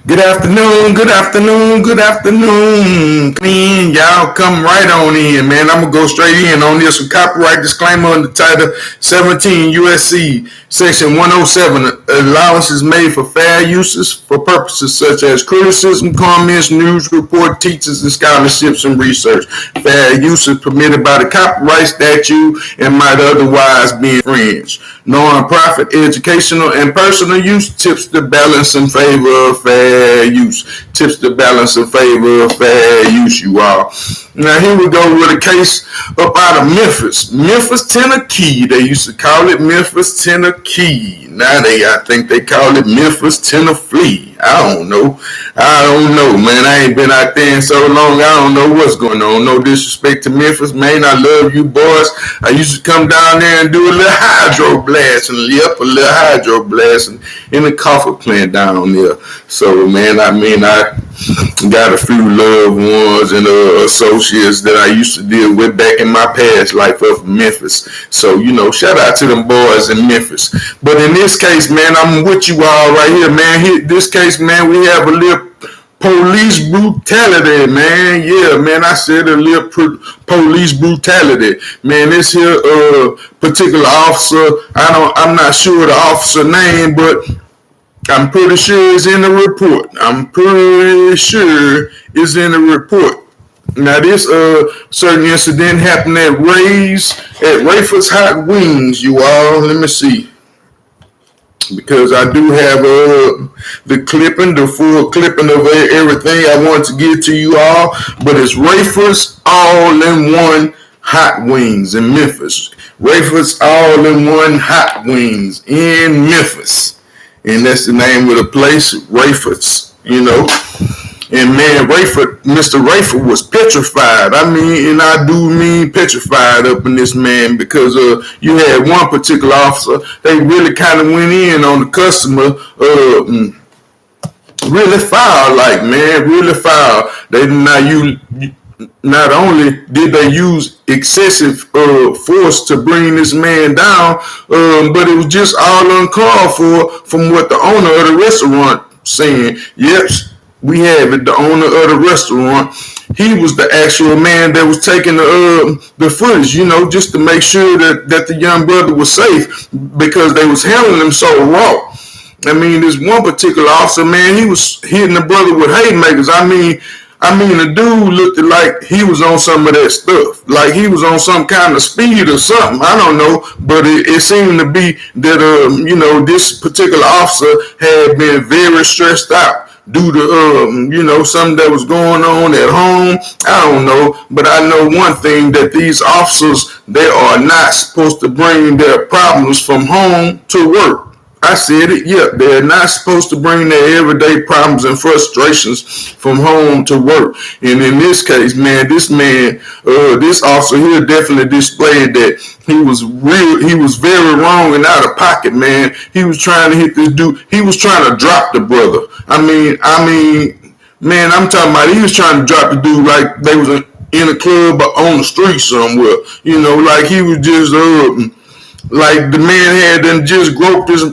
Good afternoon, good afternoon, good afternoon. Y'all come right on in, man. I'm gonna go straight in on this. A copyright disclaimer on the title 17 USC Section 107. Allowances made for fair uses for purposes such as criticism, comments, news report, teachers, and scholarships and research. Fair use is permitted by the copyright statute and might otherwise be infringed. Non-profit, educational, and personal use tips the balance in favor of fair use. Tips the balance in favor of fair use, you all. Now here we go with a case up out of Memphis, Tennessee. They used to call it Memphis, Tennessee. Now I think they call it Memphis, Tennessee. I don't know, man. I ain't been out there in so long. I don't know what's going on. No disrespect to Memphis, man. I love you boys. I used to come down there and do a little hydro blast and a little hydro blast in the coffee plant down there. So, man, I got a few loved ones and associates that I used to deal with back in my past life of Memphis. So, shout out to them boys in Memphis. But in this case, man, I'm with you all right here, man. This case, man, we have a little police brutality, man. Yeah, man, I said a little police brutality. Man, this here particular officer, I'm not sure the officer name, but I'm pretty sure it's in the report. Now, this certain incident happened at Rayford's Hot Wings, you all. Let me see. Because I do have the full clipping of everything I want to give to you all. But it's Rayford's All-in-One Hot Wings in Memphis. Rayford's All-in-One Hot Wings in Memphis. And that's the name of the place, Rayford's, And man, Mr. Rayford was petrified. And I do mean petrified up in this man because you had one particular officer, they really kind of went in on the customer, really foul, really foul. Not only did they use excessive force to bring this man down, but it was just all uncalled for from what the owner of the restaurant saying. Yep, we have it. The owner of the restaurant, he was the actual man that was taking the footage, just to make sure that the young brother was safe because they was handling him so raw. This one particular officer, man, he was hitting the brother with haymakers. The dude looked like he was on some of that stuff. Like he was on some kind of speed or something. I don't know. But it seemed to be that, this particular officer had been very stressed out due to, something that was going on at home. I don't know. But I know one thing, that these officers, they are not supposed to bring their problems from home to work. I said it, yeah, they're not supposed to bring their everyday problems and frustrations from home to work. And in this case, man, this officer here definitely displayed that he was very wrong and out of pocket, man. He was trying to hit this dude. He was trying to drop the brother. Man, I'm talking about he was trying to drop the dude like they was in a club or on the street somewhere. Like he was just like the man had done just groped his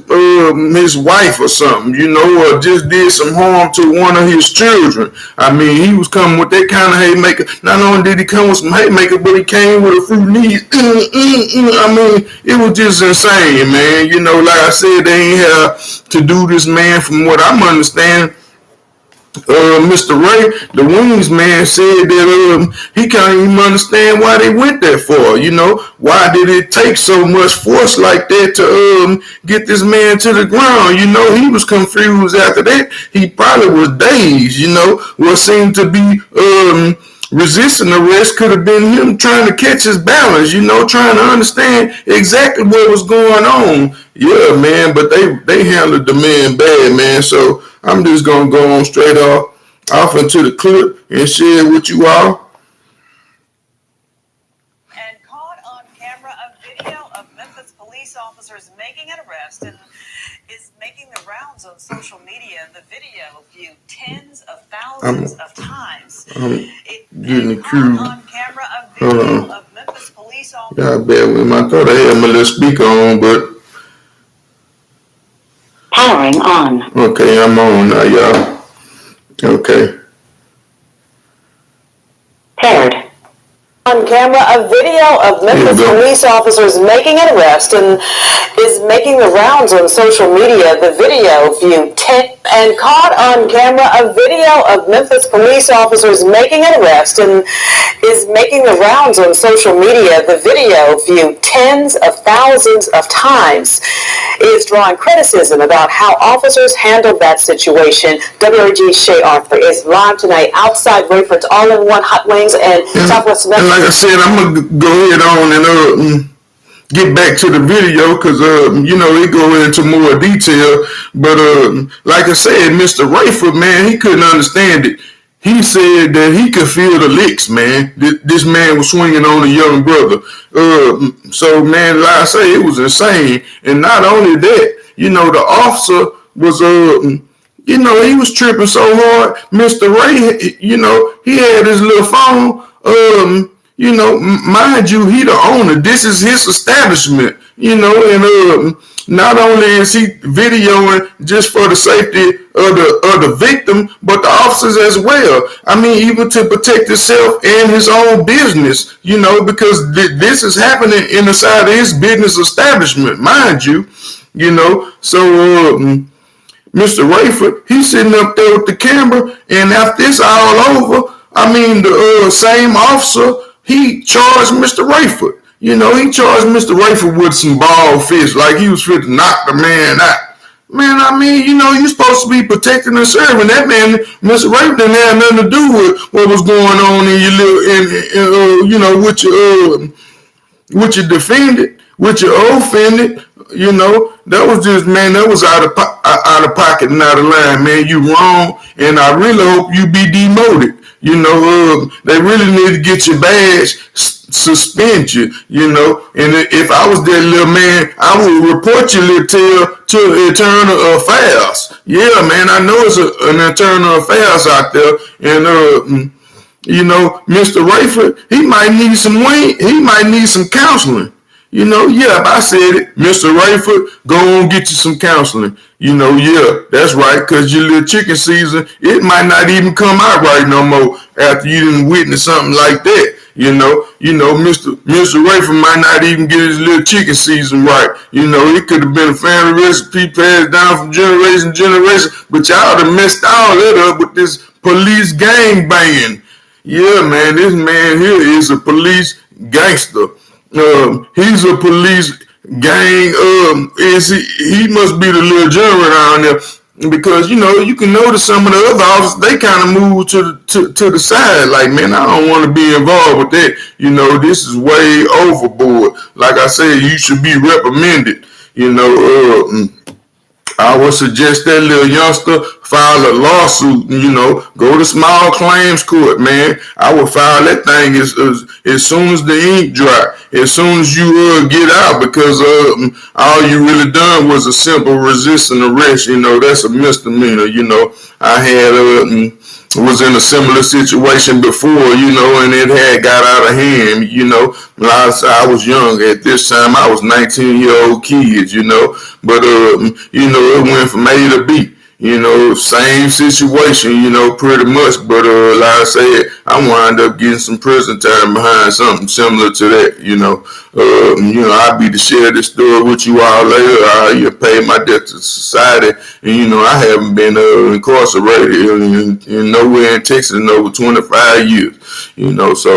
wife or something, or just did some harm to one of his children. He was coming with that kind of haymaker. Not only did he come with some haymaker, but he came with a few knees. It was just insane, man. Like I said, they ain't have to do this man from what I'm understanding. Mr. Ray, the Wings man, said that he can't even understand why they went that far. Why did it take so much force like that to get this man to the ground? He was confused after that. He probably was dazed. What seemed to be resisting arrest could have been him trying to catch his balance. Trying to understand exactly what was going on. Yeah, man, but they handled the man bad, man. So I'm just going to go on straight off into the clip and share it with you all. And caught on camera, a video of Memphis police officers making an arrest and is making the rounds on social media. The video viewed tens of thousands of times. Getting the crew. On camera, a video of Memphis police officers. Y'all bear with me. I thought I had my little speaker on, but powering on. Okay, I'm on now, y'all. Okay. Paired. On camera, a video of Memphis police officers making an arrest and is making the rounds on social media. The video viewed and caught on camera, a video of Memphis police officers making an arrest and is making the rounds on social media. The video viewed tens of thousands of times is drawing criticism about how officers handled that situation. WRG's Shay Arthur is live tonight outside Rayford's All-in-One Hot Wings and Southwest Memphis. Like I said, I'm gonna go ahead on and get back to the video because it go into more detail. But like I said, Mr. Rayford, man, he couldn't understand it. He said that he could feel the licks, man. This man was swinging on a young brother. So, man, like I say, it was insane. And not only that, the officer was he was tripping so hard. Mr. Ray, he had his little phone. Mind you, he the owner. This is his establishment, and not only is he videoing just for the safety of the victim, but the officers as well. I mean, even to protect himself and his own business, because this is happening inside of his business establishment, mind you, So, Mr. Rayford, he's sitting up there with the camera, and after it's all over, I mean, the same officer, he charged Mr. Rayford. He charged Mr. Rayford with some ball fists, like he was fit to knock the man out. Man, I mean, you're supposed to be protecting and serving. That man, Mr. Rayford, didn't have nothing to do with what was going on in your little, with your defendant, with your offended. That was just, man, that was out of pocket and out of line, man. You wrong, and I really hope you be demoted. They really need to get your badge, suspend you, and if I was that little man, I would report your little tail to internal affairs. Yeah, man, I know it's an internal affairs out there, and, Mr. Rayford, he might need some counseling. I said it. Mr. Rayford, go on get you some counseling. Yeah, that's right, because your little chicken season, it might not even come out right no more after you didn't witness something like that. Mr. Rayford might not even get his little chicken season right. It could have been a family recipe passed down from generation to generation, but y'all done messed all that up with this police gang banging. Yeah, man, this man here is a police gangster. He's a police gang. He must be the little general around there because you can notice some of the other officers, they kind of move to the side. Like, man, I don't want to be involved with that. This is way overboard. Like I said, you should be reprimanded. I would suggest that little youngster file a lawsuit, go to small claims court, man. I would file that thing as soon as the ink dry, as soon as you get out, because all you really done was a simple resisting arrest. That's a misdemeanor. I had was in a similar situation before, and it had got out of hand, I was young at this time. I was 19-year-old kids, but, it went from A to B. Same situation, pretty much. But like I said, I wound up getting some prison time behind something similar to that. I'll be to share this story with you all later. You pay my debt to society, and I haven't been incarcerated in nowhere in Texas in over 25 years. So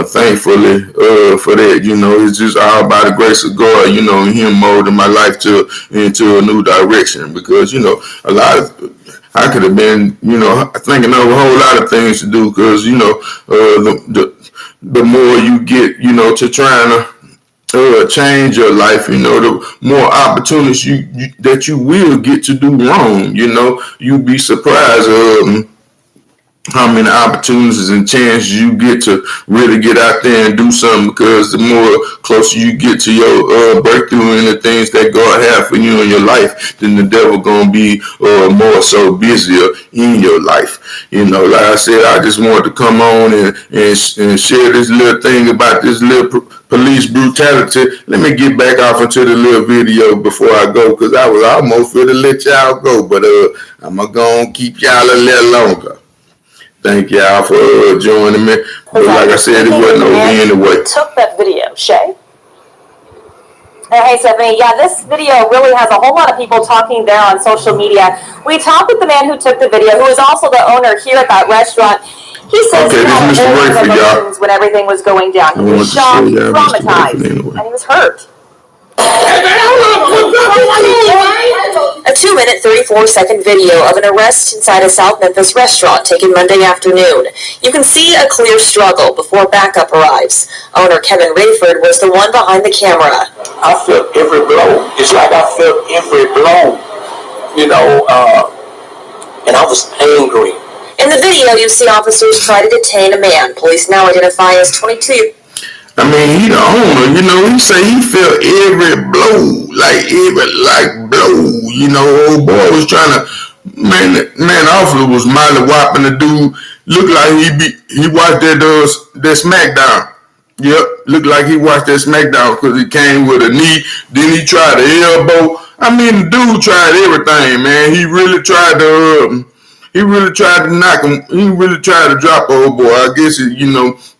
thankfully for that, it's just all by the grace of God, and Him molding my life into a new direction, because I could have been, thinking of a whole lot of things to do, because, the more you get, to trying to change your life, the more opportunities that you will get to do wrong. You'd be surprised how many opportunities and chances you get to really get out there and do something, because the more closer you get to your breakthrough and the things that God has for you in your life, then the devil gonna be more so busier in your life. Like I said, I just wanted to come on and share this little thing about this little police brutality. Let me get back off into the little video before I go, because I was almost ready to let y'all go, but I'm going to keep y'all a little longer. Thank y'all for joining me. But like I said, it wasn't over anyway. Took that video, Shay? Hey, Stephanie. Yeah, this video really has a whole lot of people talking there on social media. We talked with the man who took the video, who is also the owner here at that restaurant. He says he had emotions when everything was going down. He was shocked, traumatized, and he was hurt. A 2-minute, 34-second video of an arrest inside a South Memphis restaurant taken Monday afternoon. You can see a clear struggle before backup arrives. Owner Kevin Rayford was the one behind the camera. I felt every blow. It's like I felt every blow, and I was angry. In the video, you see officers try to detain a man. Police now identify as 22. I mean, he the owner, he say he felt every blow, old boy was trying to, man, officer was molly whopping the dude, looked like he watched that SmackDown. Yep, looked like he watched that SmackDown, because he came with a knee, then he tried the elbow. I mean, the dude tried everything, man. He really tried to knock him. He really tried to drop a old boy. I guess,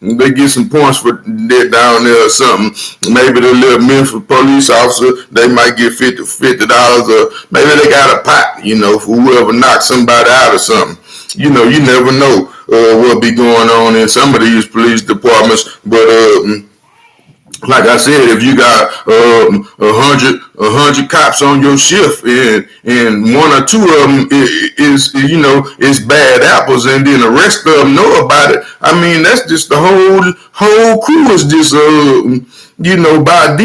they get some points for that down there or something. Maybe the little Memphis police officer, they might get $50, or maybe they got a pot, for whoever knocks somebody out or something. You never know what be going on in some of these police departments. But like I said, if you got 100 cops on your shift, and one or two of them is bad apples, and then the rest of them know about it, I mean, that's just the whole crew is just by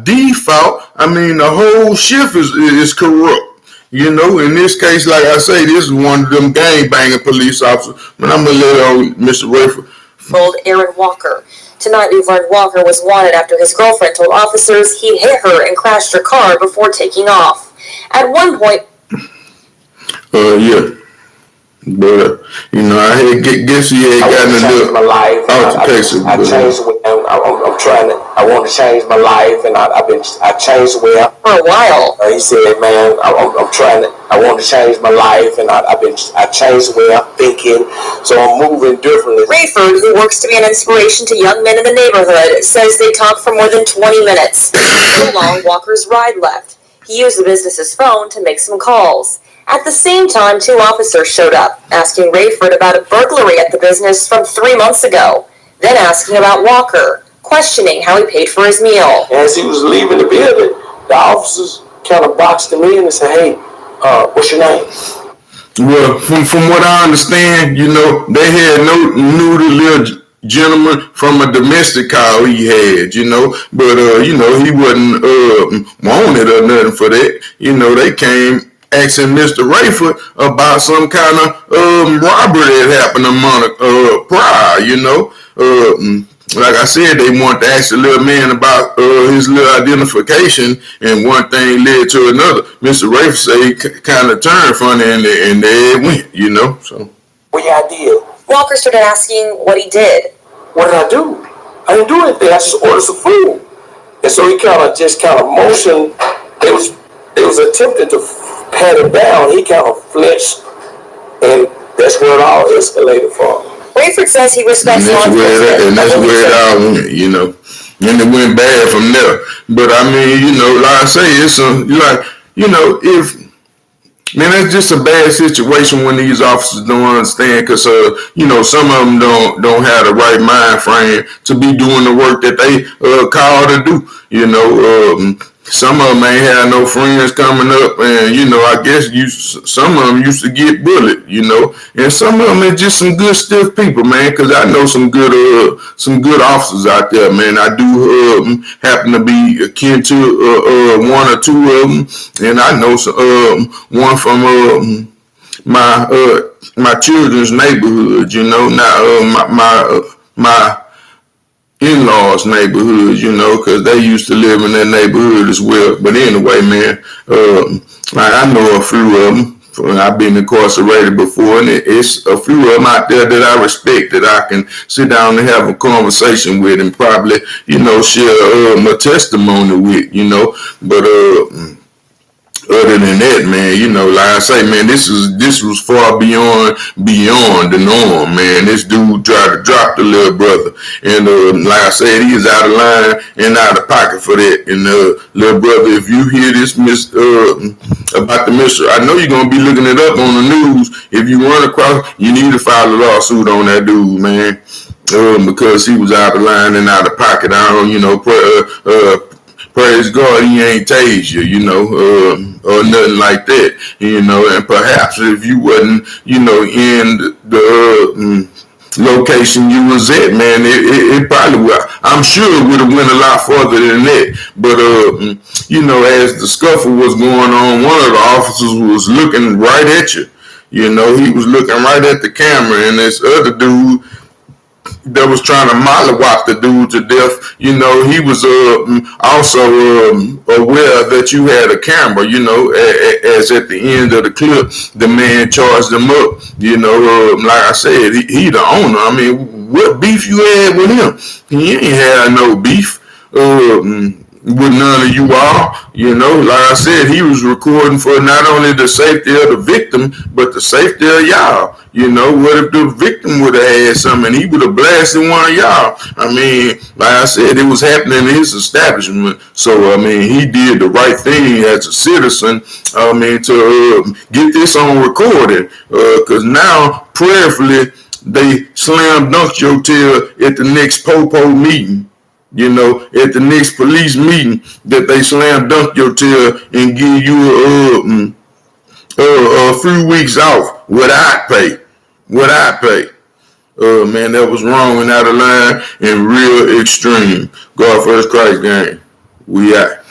default. I mean, the whole shift is corrupt. In this case, like I say, this is one of them gangbanging police officers. But I'm gonna let Mr. Rayford. Told Aaron Walker. Tonight, we've learned Walker was wanted after his girlfriend told officers he hit her and crashed her car before taking off. At one point... Yeah. But, I guess he had gotten into my life. altercation. I changed the way I want to change my life, and I changed the way for a while. He said, man, I want to change my life, and I changed the way I'm thinking, so I'm moving differently. Rayford, who works to be an inspiration to young men in the neighborhood, says they talked for more than 20 minutes. So long, Walker's ride left. He used the business's phone to make some calls. At the same time, 2 officers showed up, asking Rayford about a burglary at the business from 3 months ago, then asking about Walker, questioning how he paid for his meal. As he was leaving the building, the officers kind of boxed him in and said, hey, what's your name? Well, from what I understand, they had knew the little gentleman from a domestic call he had, but, he wasn't wanted or nothing for that. They came asking Mr. Rayford about some kind of robbery that happened a month prior, Like I said, they wanted to ask the little man about his little identification, and one thing led to another. Mr. Rayford said he kind of turned funny, and there it went, so. What your idea? Walker started asking what he did. What did I do? I didn't do anything. I just ordered some food. And so he kind of motioned. They was attempting to pat him down. He kind of flinched, and that's where it all escalated from. Rayford says he respects law enforcement. And that's where it all went, And it went bad from there. But I mean, like I say, it's that's just a bad situation when these officers don't understand, because some of them don't have the right mind frame to be doing the work that they called to do. Some of them ain't had no friends coming up, and I guess some of them used to get bullied, and some of them is just some good stiff people, man. Because I know some good officers out there, man. I do happen to be akin to 1 or 2 of them, and I know one from my children's neighborhood, not my in-laws' neighborhood, because they used to live in that neighborhood as well. But anyway, man, I know a few of them. I've been incarcerated before, and it's a few of them out there that I respect that I can sit down and have a conversation with and probably, share my testimony with, But other than that, man, like I say, man, this was far beyond the norm, man. This dude tried to drop the little brother, and like I said, he is out of line and out of pocket for that. And little brother, if you hear this about the mystery, I know you're gonna be looking it up on the news. If you run across, you need to file a lawsuit on that dude, man, because he was out of line and out of pocket. I don't, praise God, he ain't tased you, or nothing like that, and perhaps if you wasn't, in the location you was at, man, it probably would, I'm sure it would have went a lot further than that. But, as the scuffle was going on, one of the officers was looking right at you. He was looking right at the camera, and this other dude that was trying to mollywop the dude to death, he was also aware that you had a camera, as at the end of the clip, the man charged him up, like I said, he the owner. I mean, what beef you had with him? He ain't had no beef with none of you all, like I said, he was recording for not only the safety of the victim, but the safety of y'all. What if the victim would have had something and he would have blasted one of y'all? I mean, like I said, it was happening in his establishment. So, I mean, he did the right thing as a citizen, to get this on recording, because now, prayerfully, they slam dunked your tail at the next po-po meeting. At the next police meeting, that they slam dunk your tail and give you a few weeks off without pay. Man, that was wrong and out of line and real extreme. God first Christ gang. We out.